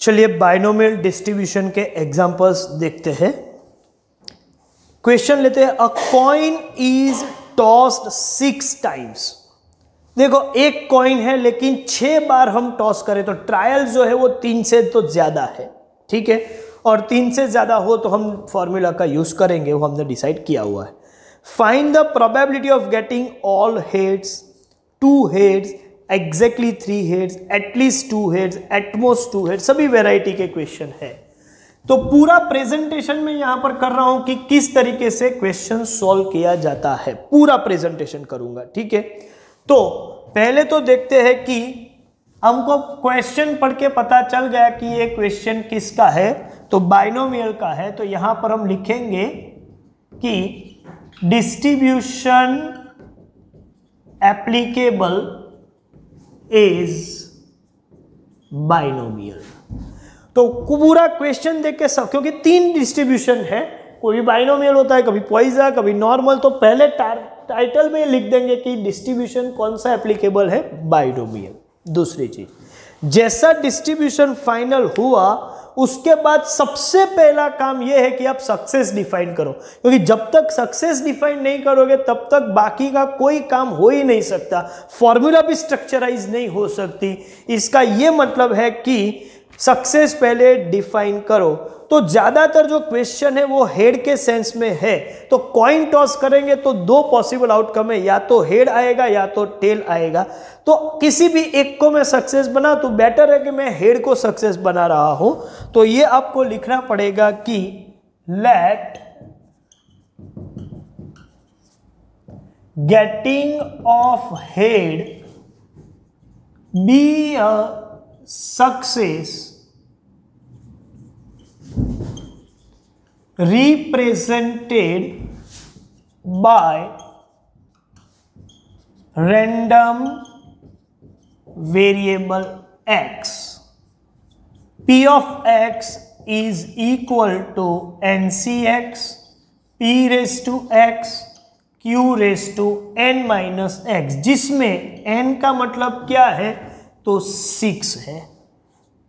चलिए binomial distribution के examples देखते हैं। क्वेश्चन लेते हैं, अ कॉइन इज टॉस्ड 6 टाइम्स। देखो एक कॉइन है लेकिन 6 बार हम टॉस करें तो ट्रायल जो है वो 3 से तो ज्यादा है, ठीक है, और 3 से ज्यादा हो तो हम फॉर्मूला का यूज करेंगे, वो हमने डिसाइड किया हुआ है। Find the probability of getting all heads, 2 heads, exactly 3 heads, at least 2 heads, at most 2 heads, सभी वेराइटी के क्वेश्चन है। तो पूरा प्रेजेंटेशन में यहां पर कर रहा हूं कि किस तरीके से क्वेश्चन सॉल्व किया जाता है, पूरा प्रेजेंटेशन करूंगा, ठीक है। तो पहले तो देखते हैं कि हमको क्वेश्चन पढ़ के पता चल गया कि ये क्वेश्चन किसका है, तो बाइनोमियल का है। तो यहां पर हम लिखेंगे कि डिस्ट्रीब्यूशन एप्लीकेबल इज बाइनोमियल। तो पूरा क्वेश्चन देख के सब, क्योंकि 3 डिस्ट्रीब्यूशन है, कोई बाइनोमियल होता है, कभी पॉइजन, कभी नॉर्मल, तो पहले टाइटल में लिख देंगे कि डिस्ट्रीब्यूशन कौन सा एप्लीकेबल है, बाइनोमियल। दूसरी चीज, जैसा डिस्ट्रीब्यूशन फाइनल हुआ उसके बाद सबसे पहला काम यह है कि आप सक्सेस डिफाइन करो, क्योंकि जब तक सक्सेस डिफाइन नहीं करोगे तब तक बाकी का कोई काम हो ही नहीं सकता, फॉर्मूला भी स्ट्रक्चराइज नहीं हो सकती। इसका यह मतलब है कि सक्सेस पहले डिफाइन करो। तो ज्यादातर जो क्वेश्चन है वो हेड के सेंस में है, तो कॉइन टॉस करेंगे तो 2 पॉसिबल आउटकम है, या तो हेड आएगा या तो टेल आएगा। तो किसी भी एक को मैं सक्सेस बना तो बेटर है कि मैं हेड को सक्सेस बना रहा हूं। तो ये आपको लिखना पड़ेगा कि let getting of head be a success represented by random variable x. P of x is equal to ncx, p raised to x, q raised to n minus x, जिसमें n का मतलब क्या है, तो 6 है।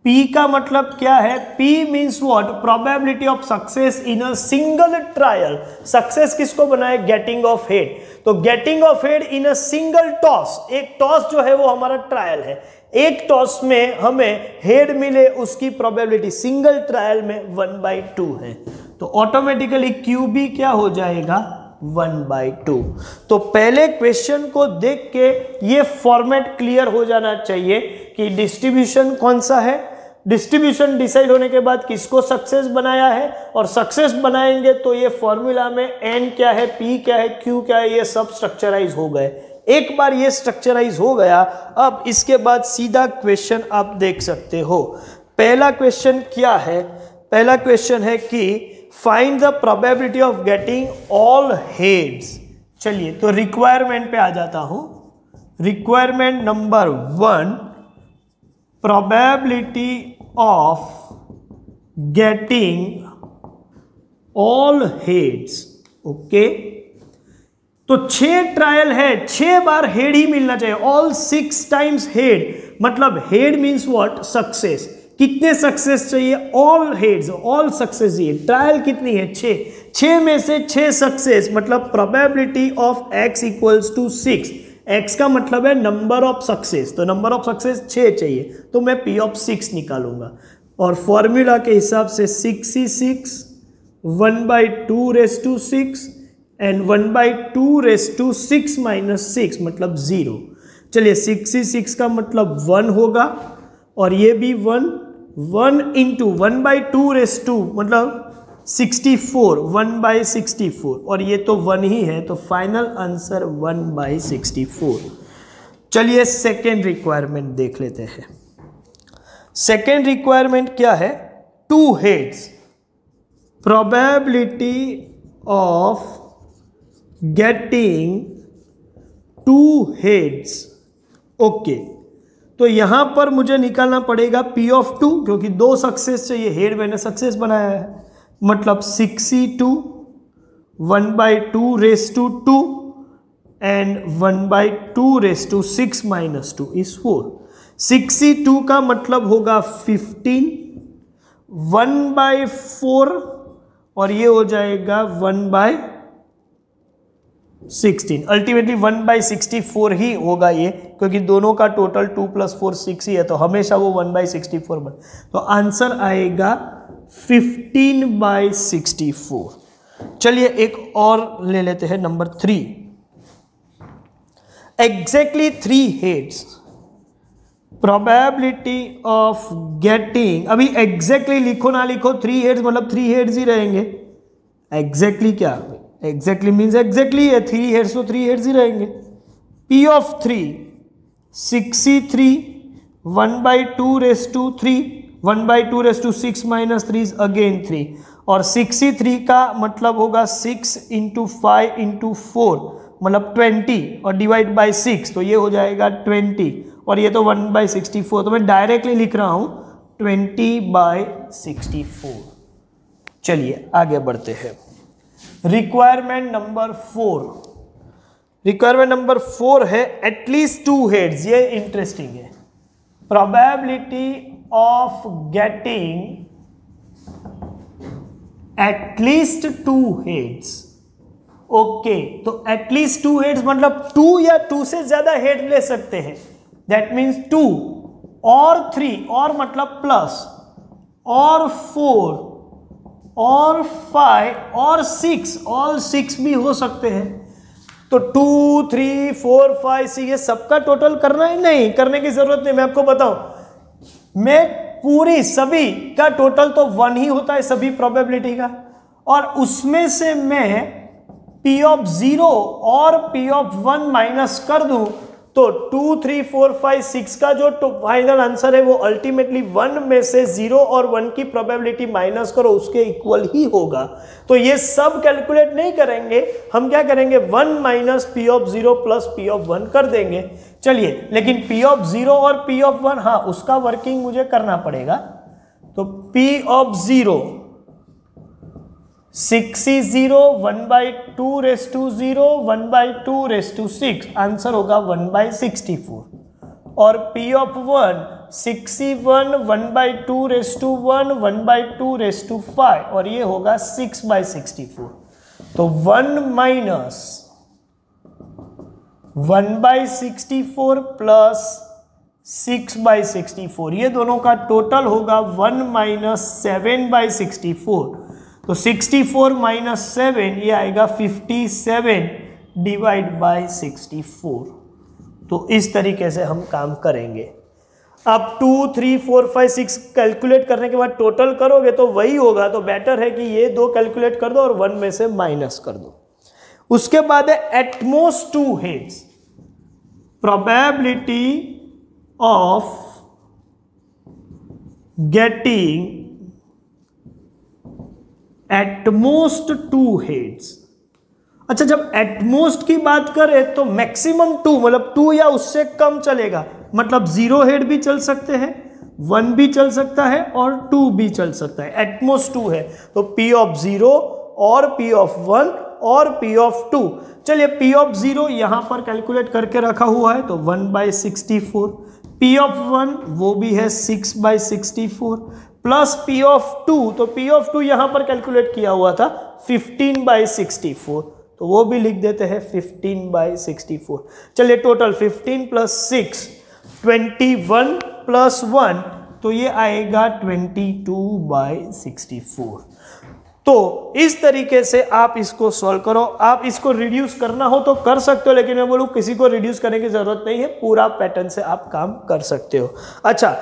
P का मतलब क्या है, P means what, probability of success in a single trial. Success किसको बनाए, गेटिंग ऑफ हेड। तो getting of head in a single toss, एक टॉस जो है वो हमारा ट्रायल है, एक टॉस में हमें हेड मिले उसकी प्रोबेबिलिटी सिंगल ट्रायल में 1/2 है। तो ऑटोमेटिकली QB क्या हो जाएगा, 1/2। तो पहले क्वेश्चन को देख के ये फॉर्मेट क्लियर हो जाना चाहिए कि डिस्ट्रीब्यूशन कौन सा है, डिस्ट्रीब्यूशन डिसाइड होने के बाद किसको सक्सेस बनाया है, और सक्सेस बनाएंगे तो ये फॉर्मूला में n क्या है, p क्या है, q क्या है, ये सब स्ट्रक्चराइज हो गए। एक बार ये स्ट्रक्चराइज हो गया, अब इसके बाद सीधा क्वेश्चन आप देख सकते हो। पहला क्वेश्चन क्या है, पहला क्वेश्चन है कि find the probability of getting all heads. चलिए तो रिक्वायरमेंट पे आ जाता हूं। Requirement number 1, probability of getting all heads. Okay, तो 6 ट्रायल है, 6 बार हेड ही मिलना चाहिए, ऑल 6 टाइम्स हेड, मतलब हेड मीन्स व्हाट, सक्सेस। कितने सक्सेस चाहिए, ऑल हेड्स, ऑल सक्सेस चाहिए। ट्रायल कितनी है, 6 में से 6 सक्सेस, मतलब probability of x equals to 6। x का मतलब है नंबर ऑफ सक्सेस, तो नंबर ऑफ सक्सेस 6 चाहिए, तो मैं p ऑफ 6 निकालूंगा, और फॉर्मूला के हिसाब से 66 1/2 raise to 6 and 1/2 raise to 6 minus 6 मतलब 0। चलिए 66 का मतलब 1 होगा, और ये भी 1 इंटू 1/2 रेज़ टू मतलब 64, 1/64, और ये तो 1 ही है, तो फाइनल आंसर 1/64। चलिए सेकेंड रिक्वायरमेंट देख लेते हैं। सेकेंड रिक्वायरमेंट क्या है, 2 heads, probability of getting 2 heads. Okay, तो यहां पर मुझे निकालना पड़ेगा P of 2, क्योंकि 2 सक्सेस चाहिए, हेड मैंने सक्सेस बनाया है, मतलब 62 1/2 raise to 2 and 1/2 raise to 6 minus 2 is 4। 62 का मतलब होगा 15 1/4 और ये हो जाएगा 1/16। अल्टीमेटली 1/64 ही होगा ये, क्योंकि दोनों का टोटल 2 + 4 6 ही है, तो हमेशा वो 1/64 बन। तो आंसर आएगा 15/64। चलिए एक और ले लेते हैं, number 3। Exactly 3 heads, probability of getting, अभी एग्जैक्टली लिखो ना लिखो, 3 हेड्स मतलब 3 हेड्स ही रहेंगे। एग्जैक्टली क्या, एग्जैक्टली मीन्स एग्जैक्टली है, 3 हेड्स तो 3 हेड्स ही रहेंगे। P of 3 63 1/2^3, 1/2^6 - 3 अगेन 3, और 63 का मतलब होगा 6 × 5 × 4 मतलब 20 और डिवाइड बाय 6, तो ये हो जाएगा 20, और ये तो 1/64, तो मैं डायरेक्टली लिख रहा हूं 20/64। चलिए आगे बढ़ते हैं। रिक्वायरमेंट नंबर 4, रिक्वायरमेंट नंबर 4 है एटलीस्ट 2 हेड्स। ये इंटरेस्टिंग है, probability of getting at least 2 heads. Okay, तो एटलीस्ट 2 हेड्स मतलब 2 या 2 से ज्यादा हेड ले सकते हैं, दैट मीन्स 2 और 3 और मतलब प्लस और 4 और 5 और 6, ऑल 6 भी हो सकते हैं। तो 2 3 4 5 6 ये सबका टोटल करना है, नहीं करने की जरूरत नहीं। मैं आपको बताऊं, मैं पूरी सभी का टोटल तो 1 ही होता है सभी प्रोबेबिलिटी का, और उसमें से मैं P of 0 और P of 1 माइनस कर दूं तो 2 3 4 5 6 का जो फाइनल आंसर है वो अल्टीमेटली 1 में से 0 और 1 की प्रोबेबिलिटी माइनस करो उसके इक्वल ही होगा। तो ये सब कैलकुलेट नहीं करेंगे, हम क्या करेंगे 1 - P of 0 + P of 1 कर देंगे। चलिए, लेकिन P of 0 और P of 1, हाँ उसका वर्किंग मुझे करना पड़ेगा। तो P of 0 60 1/2^0 1/2^6, आंसर होगा 1/64, और P of 1 61 1/2^1 1/2^5, और ये होगा 6/64। तो 1 - 1/64 + 6/64, ये दोनों का टोटल होगा 1 - 7/64। तो 64 - 7 ये आएगा 57 / 64। तो इस तरीके से हम काम करेंगे। अब 2 3 4 5 6 कैलकुलेट करने के बाद टोटल करोगे तो वही होगा, तो बेटर है कि ये 2 कैलकुलेट कर दो और 1 में से माइनस कर दो। उसके बाद है at most 2 heads, probability of getting at most 2 heads. अच्छा, जब एटमोस्ट की बात करें तो मैक्सिमम 2 मतलब 2 या उससे कम चलेगा, मतलब 0 हेड भी चल सकते हैं, 1 भी चल सकता है और 2 भी चल सकता है। एटमोस्ट 2 है तो P of 0 और P of 1 और P of 2। चलिए P of 0 यहां पर कैलकुलेट करके रखा हुआ है, तो 1/64। P of 1 वो भी है 6/64 प्लस P of 2, तो P of 2 यहां पर कैलकुलेट किया हुआ था 15/64, तो वो भी लिख देते हैं 15/64। चलिए टोटल 15 + 6 21 + 1, तो ये आएगा 22/64। तो इस तरीके से आप इसको सॉल्व करो। आप इसको रिड्यूस करना हो तो कर सकते हो, लेकिन मैं बोलूँ किसी को रिड्यूस करने की जरूरत नहीं है, पूरा पैटर्न से आप काम कर सकते हो। अच्छा,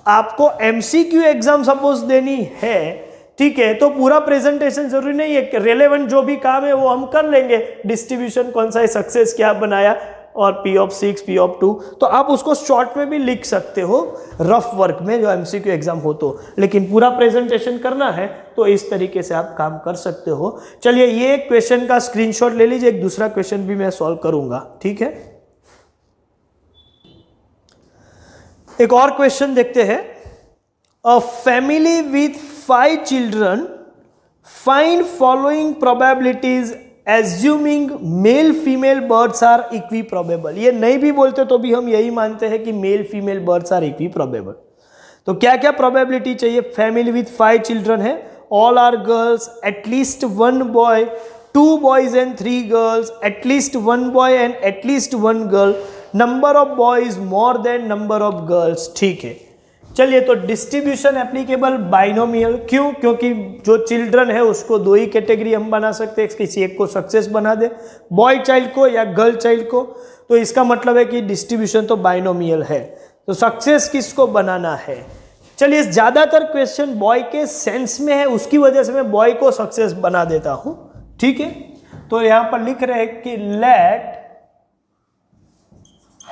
आपको MCQ एग्जाम सपोज देनी है, ठीक है, तो पूरा प्रेजेंटेशन जरूरी नहीं है, रेलेवेंट जो भी काम है वो हम कर लेंगे, डिस्ट्रीब्यूशन कौन सा है, सक्सेस क्या बनाया, और P of 6 P of 2, तो आप उसको शॉर्ट में भी लिख सकते हो रफ वर्क में जो MCQ एग्जाम हो तो, लेकिन पूरा प्रेजेंटेशन करना है तो इस तरीके से आप काम कर सकते हो। चलिए ये क्वेश्चन का स्क्रीनशॉट ले लीजिए, एक दूसरा क्वेश्चन भी मैं सॉल्व करूंगा, ठीक है। एक और क्वेश्चन देखते हैं। A family with 5 children find following probabilities assuming male female births are equiprobable. ये नहीं भी बोलते तो भी हम यही मानते हैं कि male female births are equiprobable. तो क्या क्या प्रोबेबिलिटी चाहिए? फैमिली विथ 5 चिल्ड्रन है, all are girls, at least 1 boy, 2 boys and 3 girls, at least 1 boy and at least 1 girl, number of boys more than number of girls. ठीक है, चलिए तो distribution applicable binomial, क्यों? क्योंकि जो चिल्ड्रन है उसको 2 ही कैटेगरी हम बना सकते हैं, किसी एक को सक्सेस बना दे, बॉय चाइल्ड को या गर्ल चाइल्ड को, तो इसका मतलब है कि डिस्ट्रीब्यूशन तो बाइनोमियल है। तो सक्सेस किसको बनाना है? चलिए, ज्यादातर क्वेश्चन बॉय के सेंस में है, उसकी वजह से मैं बॉय को सक्सेस बना देता हूं। ठीक है, तो यहां पर लिख रहे हैं कि let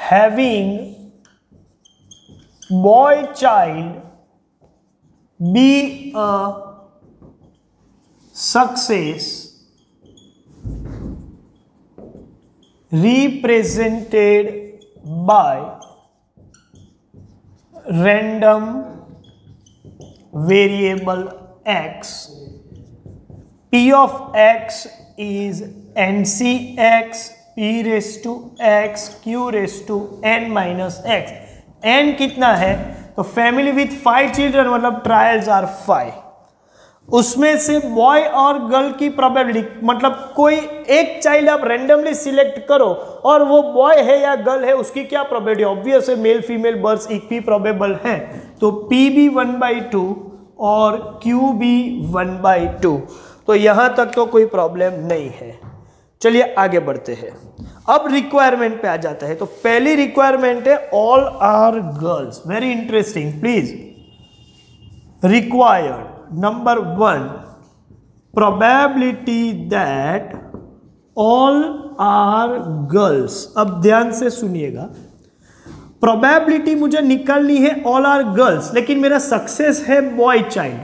having boy child be a success represented by random variable x. P of x is NCx p raised to x q raised to n minus x. n कितना है? तो फैमिली विथ 5 चिल्ड्रन मतलब trials are 5, उसमें से boy और girl की probability, मतलब कोई एक चाइल्ड आप रैंडमली सिलेक्ट करो और वो बॉय है या गर्ल है, उसकी क्या प्रोबेबिलिटी? ऑब्वियस है male female birth equi probable है, तो p भी 1/2 और q भी 1/2, तो यहां तक तो कोई प्रॉब्लम नहीं है। चलिए आगे बढ़ते हैं, अब रिक्वायरमेंट पे आ जाता है। तो पहली रिक्वायरमेंट है all are girls, very interesting, please. Required number 1, probability that all are girls. अब ध्यान से सुनिएगा, प्रोबेबिलिटी मुझे निकालनी है ऑल आर गर्ल्स, लेकिन मेरा सक्सेस है बॉय चाइल्ड,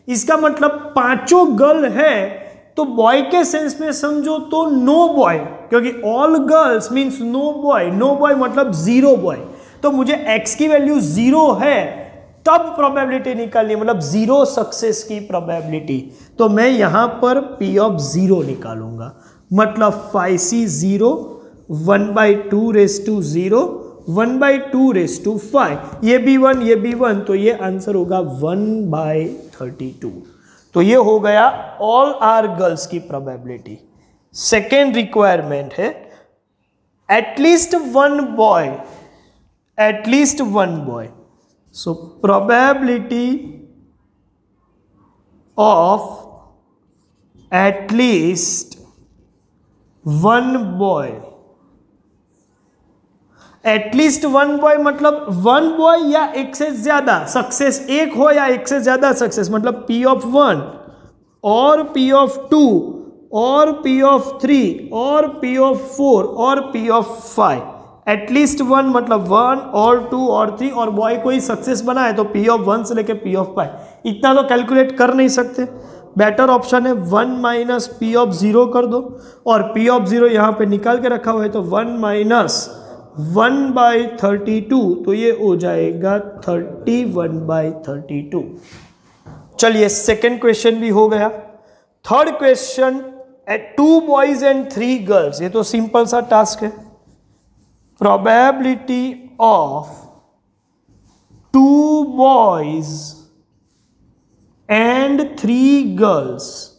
इसका मतलब 5 गर्ल है, तो बॉय के सेंस में समझो तो नो बॉय, क्योंकि all girls means no boy, no boy मतलब 0 बॉय, तो मुझे x की वैल्यू 0 है तब प्रोबेबिलिटी निकालनी है, मतलब 0 सक्सेस की प्रोबेबिलिटी। तो मैं यहां पर p ऑफ 0 निकालूंगा, मतलब 5c 0, 1/2 raise to 0, 1/2 raise to 5, ये भी 1 ये भी 1, तो ये आंसर होगा 1/32। तो ये हो गया ऑल आर गर्ल्स की प्रोबेबिलिटी। सेकेंड रिक्वायरमेंट है at least 1 boy, at least 1 boy. So probability of at least 1 boy, at least 1 boy मतलब 1 बॉय या एक से ज्यादा सक्सेस, एक हो या एक से ज्यादा सक्सेस, मतलब p ऑफ 1 और p ऑफ 2 और p ऑफ 3 और p ऑफ 4 और p ऑफ 5। एटलीस्ट 1 मतलब 1 और 2 और 3, और बॉय को ही सक्सेस बना है तो p ऑफ 1 से लेके p ऑफ 5, इतना तो कैलकुलेट कर नहीं सकते। बेटर ऑप्शन है 1 माइनस p ऑफ 0 कर दो, और p ऑफ 0 यहां पे निकाल के रखा हुआ है, तो 1 माइनस 1/32, तो ये हो जाएगा 31/32। चलिए सेकेंड क्वेश्चन भी हो गया। Third question, 2 boys and 3 girls, ये तो सिंपल सा टास्क है। Probability of 2 boys and 3 girls,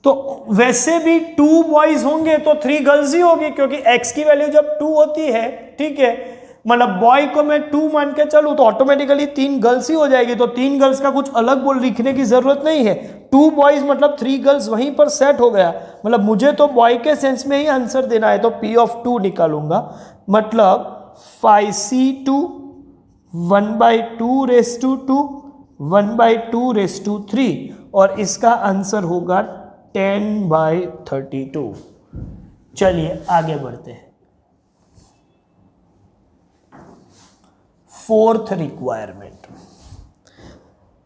तो वैसे भी 2 बॉयज होंगे तो 3 गर्ल्स ही होगी, क्योंकि x की वैल्यू जब 2 होती है, ठीक है, मतलब बॉय को मैं 2 मान के चलूं तो ऑटोमेटिकली 3 गर्ल्स ही हो जाएगी, तो 3 गर्ल्स का कुछ अलग बोल लिखने की जरूरत नहीं है। 2 बॉयज मतलब 3 गर्ल्स वहीं पर सेट हो गया, मतलब मुझे तो बॉय के सेंस में ही आंसर देना है, तो p ऑफ 2 निकालूंगा, मतलब 5c2 1/2 raise to 2 1/2 raise to 3, और इसका आंसर होगा 10/32। चलिए आगे बढ़ते हैं। Fourth requirement,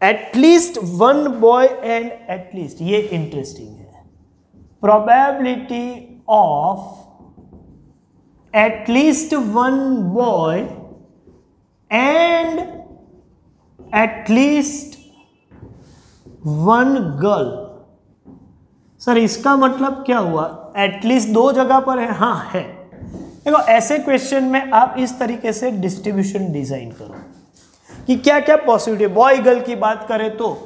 at least 1 boy and at least, ये इंटरेस्टिंग है। Probability of at least 1 boy and at least 1 girl. Sir इसका मतलब क्या हुआ? एटलीस्ट 2 जगह पर है, हाँ है। देखो ऐसे क्वेश्चन में आप इस तरीके से डिस्ट्रीब्यूशन डिजाइन करो कि क्या क्या पॉसिबिलिटी। बॉय गर्ल की बात करें तो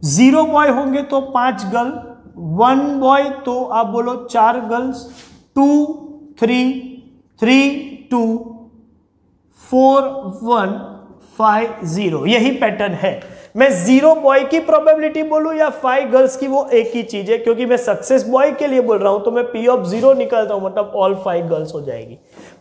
0 बॉय होंगे तो 5 गर्ल, 1 बॉय तो आप बोलो 4 गर्ल्स, 2 3 3 2 4 1 5 0, यही पैटर्न है। मैं 0 बॉय की प्रोबेबिलिटी बोलूं या 5 गर्ल्स की, वो एक ही चीज है, क्योंकि मैं सक्सेस बॉय के लिए बोल रहा हूं तो मैं P ऑफ 0 निकालता हूं, मतलब ऑल 5 गर्ल्स हो जाएगी।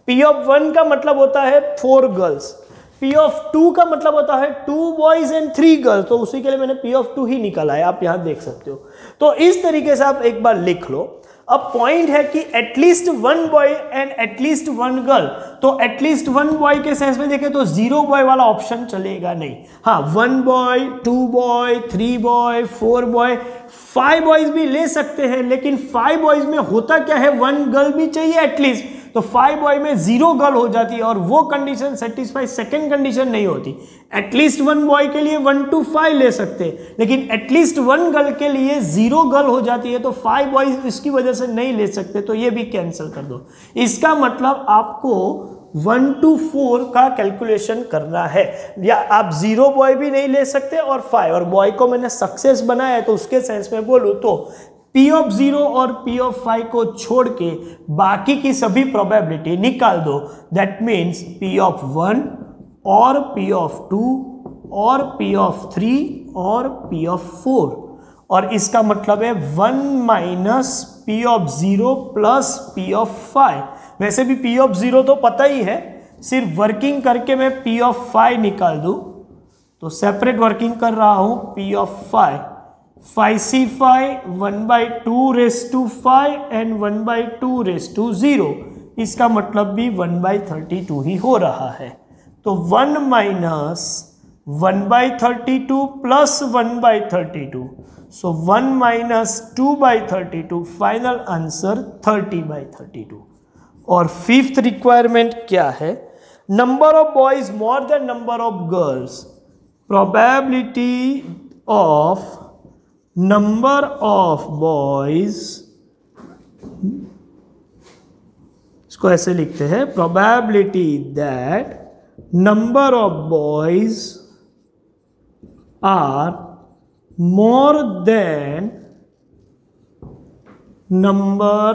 P ऑफ 1 का मतलब होता है 4 गर्ल्स, P ऑफ 2 का मतलब होता है 2 बॉयज एंड 3 गर्ल्स, तो उसी के लिए मैंने P ऑफ 2 ही निकाला है, आप यहां देख सकते हो। तो इस तरीके से आप एक बार लिख लो। अब पॉइंट है कि at least 1 boy and at least 1 girl, तो एटलीस्ट 1 बॉय के सेंस में देखें तो 0 बॉय वाला ऑप्शन चलेगा नहीं। हाँ, 1 boy, 2 boy, 3 boy, 4 boy, 5 boys भी ले सकते हैं, लेकिन 5 बॉयज में होता क्या है, 1 गर्ल भी चाहिए एटलीस्ट, तो 5 बॉय में 0 गर्ल हो जाती है और वो कंडीशन सेटिस्फाई सेकंड कंडीशन नहीं होती। एटलीस्ट 1 बॉय के लिए 1 to 5 ले सकते हैं, लेकिन एटलीस्ट 1 गर्ल के लिए 0 गर्ल हो जाती है, तो 5 बॉयज इसकी वजह से नहीं ले सकते, तो ये भी कैंसिल कर दो। इसका मतलब आपको 1 to 4 का कैलकुलेशन करना है, या आप 0 बॉय भी नहीं ले सकते और 5, और बॉय को मैंने सक्सेस बनाया है तो उसके सेंस में बोलूं तो P ऑफ 0 और P ऑफ 5 को छोड़ के बाकी की सभी प्रोबेबिलिटी निकाल दो। दैट मीन्स P ऑफ 1 और P ऑफ 2 और P ऑफ 3 और P ऑफ 4, और इसका मतलब है 1 minus P of 0 plus P of 5। वैसे भी P ऑफ 0 तो पता ही है, सिर्फ वर्किंग करके मैं P ऑफ 5 निकाल दूं, तो सेपरेट वर्किंग कर रहा हूं P of 5, 5C5 1/2 raised to 5 and 1/2 raised to 0, इसका मतलब भी 1/32 ही हो रहा है। तो 1 माइनस 1/32 प्लस 1/32, सो 1 माइनस 2/32, फाइनल आंसर 30/32। और फिफ्थ रिक्वायरमेंट क्या है, number of boys more than number of girls, probability of number of boys, इसको ऐसे लिखते हैं, probability that number of boys are more than number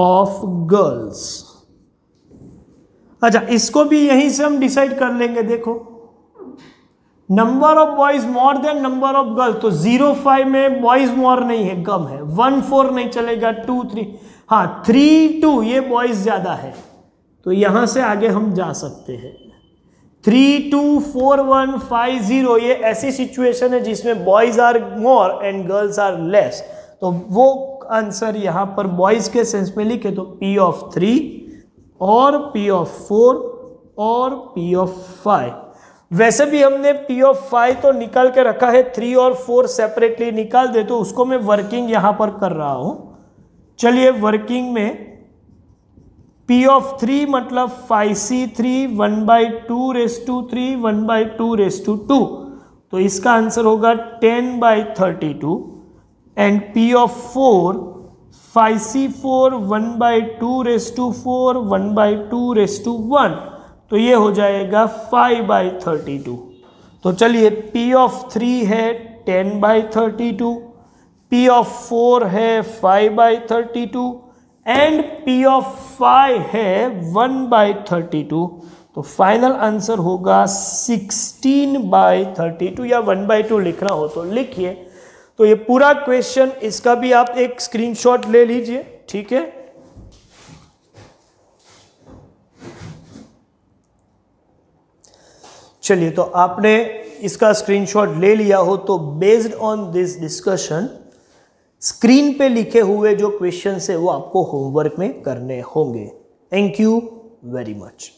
of girls। अच्छा, इसको भी यहीं से हम डिसाइड कर लेंगे। देखो, number of boys more than number of girl, तो 0-5 में बॉयज मोर नहीं है, कम है। 1-4 नहीं चलेगा, 2-3, हाँ 3-2 ये बॉयज ज्यादा है, तो यहां से आगे हम जा सकते हैं। 3-2 4-1 5-0 ये ऐसी सिचुएशन है जिसमें boys are more and girls are less, तो वो आंसर यहां पर बॉयज के सेंस में लिखे तो P ऑफ 3 और P ऑफ 4 और P ऑफ 5। वैसे भी हमने P ऑफ 5 तो निकाल के रखा है, 3 और 4 सेपरेटली निकाल दे, तो उसको मैं वर्किंग यहां पर कर रहा हूं। चलिए, वर्किंग में P ऑफ 3 मतलब 5C3 1/2 raised to 3 1/2 raised to 2, तो इसका आंसर होगा 10/32। And P of 4 5C4 1/2 raised to 4 1/2 raised to 1, तो ये हो जाएगा 5/32। तो चलिए, P ऑफ 3 है 10/32, P ऑफ 4 है 5/32 एंड P ऑफ 5 है 1/32, तो फाइनल आंसर होगा 16/32, या 1/2 लिखना हो तो लिखिए। तो ये पूरा क्वेश्चन, इसका भी आप एक स्क्रीनशॉट ले लीजिए, ठीक है। चलिए, तो आपने इसका स्क्रीनशॉट ले लिया हो तो based on this discussion screen पे लिखे हुए जो क्वेश्चंस है वो आपको होमवर्क में करने होंगे। Thank you very much.